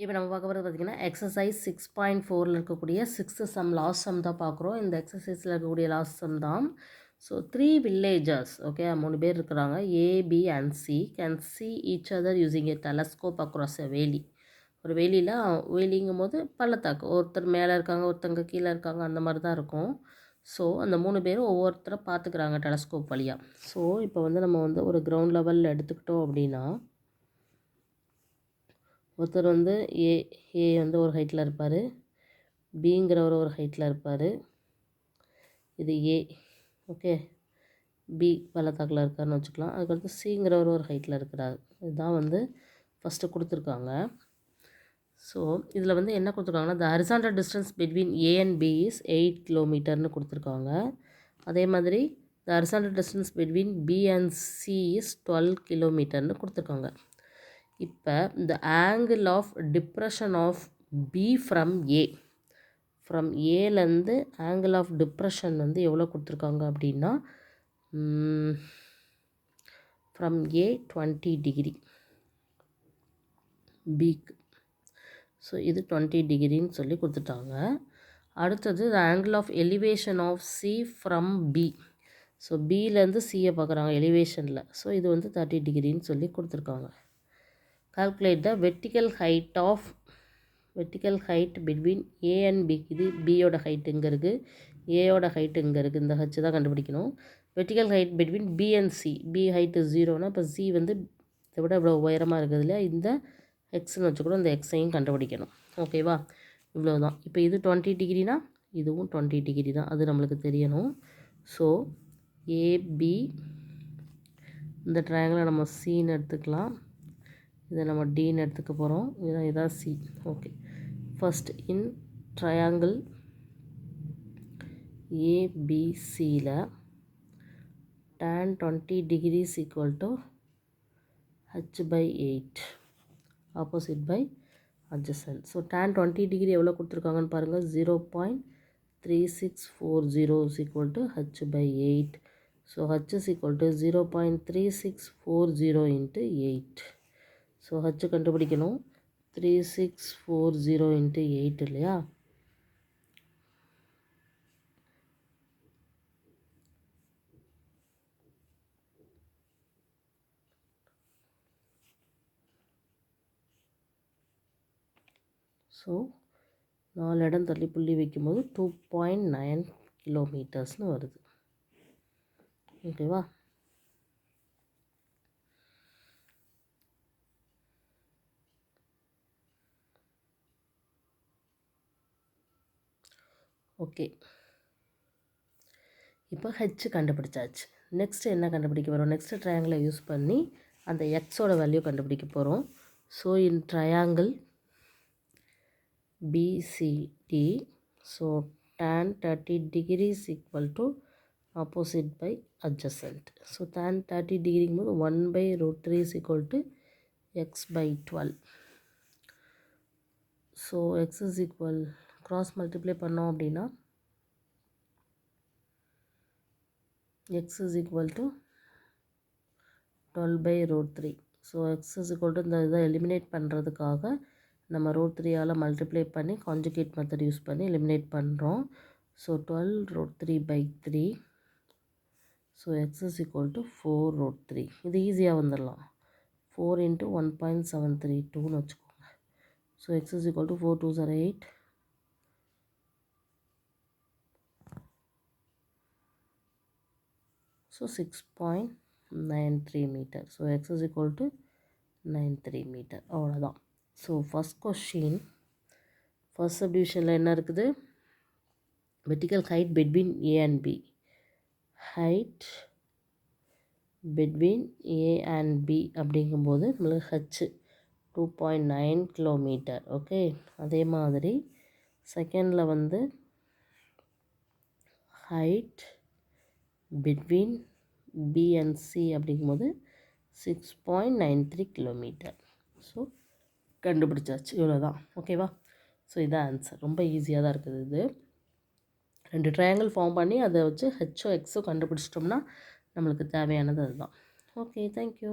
இப்போ நம்ம பார்க்க போகிறது பார்த்திங்கன்னா எக்ஸசைஸ் 6.4 இருக்கக்கூடிய 6th சம் லாஸ்ட் சம் தான் பார்க்குறோம். இந்த எக்ஸசைஸில் இருக்கக்கூடிய லாஸ்ட் சம் தான். ஸோ 3 வில்லேஜர்ஸ், ஓகே, 3 பேர் இருக்கிறாங்க, A, B and C can see each other using a telescope across a valley. ஒரு வேலியில், வேலிங்கும் போது பள்ளத்தாக்கு, ஒருத்தர் மேலே இருக்காங்க, ஒருத்தங்க கீழே இருக்காங்க, அந்த மாதிரி தான் இருக்கும். ஸோ அந்த 3 பேரும் ஒவ்வொருத்தரை பார்த்துக்கிறாங்க டெலஸ்கோப் வழியாக. ஸோ இப்போ வந்து நம்ம வந்து ஒரு கிரவுண்ட் லெவலில் எடுத்துக்கிட்டோம் அப்படின்னா, ஒருத்தர் வந்து ஏ வந்து ஒரு ஹைட்டில் இருப்பார், பிங்கிறவர் ஒரு ஹைட்டில் இருப்பார், இது ஏ, ஓகே, பி பள்ளத்தாக்கில் இருக்காருன்னு வச்சுக்கலாம். அதுக்கடுத்து சிங்கிறவர் ஒரு ஹைட்டில் இருக்கிறார். இதுதான் வந்து ஃபஸ்ட்டு கொடுத்துருக்காங்க. ஸோ இதில் வந்து என்ன கொடுத்துருக்காங்கன்னா, the horizontal distance between A and B is 8 கிலோமீட்டர்னு கொடுத்துருக்காங்க. அதே மாதிரி the horizontal distance between B and C is 12 கிலோமீட்டர்னு கொடுத்துருக்காங்க. இப்போ இந்த angle of depression of B from A, from ஏலேருந்து ஆங்கிள் ஆஃப் டிப்ரெஷன் வந்து எவ்வளோ கொடுத்துருக்காங்க அப்படின்னா, ஃப்ரம் ஏ 20 டிகிரி பிக்கு. ஸோ இது 20 டிகிரின்னு சொல்லி கொடுத்துட்டாங்க. அடுத்தது the angle of elevation of C from B. So பியிலேருந்து சியை பார்க்குறாங்க எலிவேஷனில். ஸோ இது வந்து 30 டிகிரின்னு சொல்லி கொடுத்துருக்காங்க. calculate the vertical height between A and B. இது பியோட ஹைட் இங்கே இருக்குது, ஏயோட ஹைட் இங்கே இருக்குது. இந்த ஹச் தான் கண்டுபிடிக்கணும். Vertical height between B and C. B height 0னா இப்போ சி வந்து இதை விட இவ்வளோ உயரமாக இருக்குது இல்லையா, இந்த எக்ஸ்ன்னு வச்சுக்கூட இந்த எக்ஸையும் கண்டுபிடிக்கணும். ஓகேவா, இவ்வளோ தான். இப்போ இது 20 டிகிரினா இதுவும் 20 டிகிரி தான், அது நம்மளுக்கு தெரியணும். ஸோ ஏபி, இந்த ட்ரையாங்கிளை நம்ம சின்னு எடுத்துக்கலாம், இதை நம்ம டின்னு எடுத்துக்க போகிறோம். இதான் C. Okay, first in triangle ஏபிசியில் tan 20 degrees equal to h/8, opposite by adjacent. So tan 20 degree எவ்வளோ கொடுத்துருக்காங்கன்னு பாருங்கள், 0.3640 is equal to h/8. So h is equal to 0.3640 into 8. So H கண்டுபிடிக்கணும், 3640 into 8 இல்லையா. ஸோ 4 இடம் தள்ளி புள்ளி வைக்கும்போது 2.9 கிலோமீட்டர்ஸ்னு வருது. ஓகேவா. ஓகே, இப்போ ஹெச் கண்டுபிடிச்சாச்சு. நெக்ஸ்ட்டு என்ன கண்டுபிடிக்க போகிறோம், நெக்ஸ்ட்டு ட்ரையாங்கிளை யூஸ் பண்ணி அந்த எக்ஸோட வேல்யூ கண்டுபிடிக்க போகிறோம். So in triangle BCD, so tan 30 degrees equal to opposite by adjacent. So tan 30 டிகிரிங்கும் போது 1/√3 is equal to x/12. So x is equal, cross multiply பண்ணோம் அப்படின்னா x is equal to 12/√3. So x is equal to இந்த இதை eliminate பண்ணுறதுக்காக நம்ம √3ஆல் multiply பண்ணி conjugate method use பண்ணி எலிமினேட் பண்ணுறோம். So 12√3/3. So x is equal to 4√3. இது ஈஸியாக வந்துடலாம், 4 into 1.732ன்னு வச்சுக்கோங்க. So x is equal to 4 2s are 8. So 6.93 metre. So x is equal to 93 metre. அவ்வளோதான். ஸோ ஃபஸ்ட் கொஸ்டின், ஃபஸ்ட் சப்டிவிஷனில் என்ன இருக்குது, vertical height between A and B. Height between A and B அப்படிங்கும்போது நம்மளுக்கு H 2.9 kilometre. Okay, அதே மாதிரி செகண்டில் வந்து height between B and C அப்படிங்கும்போது 6.93 கிலோமீட்டர். ஸோ கண்டுபிடிச்சாச்சு, இவ்வளோதான். ஓகேவா. ஸோ இதான் ஆன்சர். ரொம்ப ஈஸியாக தான் இருக்குது இது. 2 ட்ரையாங்கிள் ஃபார்ம் பண்ணி அதை வச்சு ஹெச்சோ எக்ஸோ கண்டுபிடிச்சிட்டோம்னா நம்மளுக்கு தேவையானது அதுதான். Okay, thank you.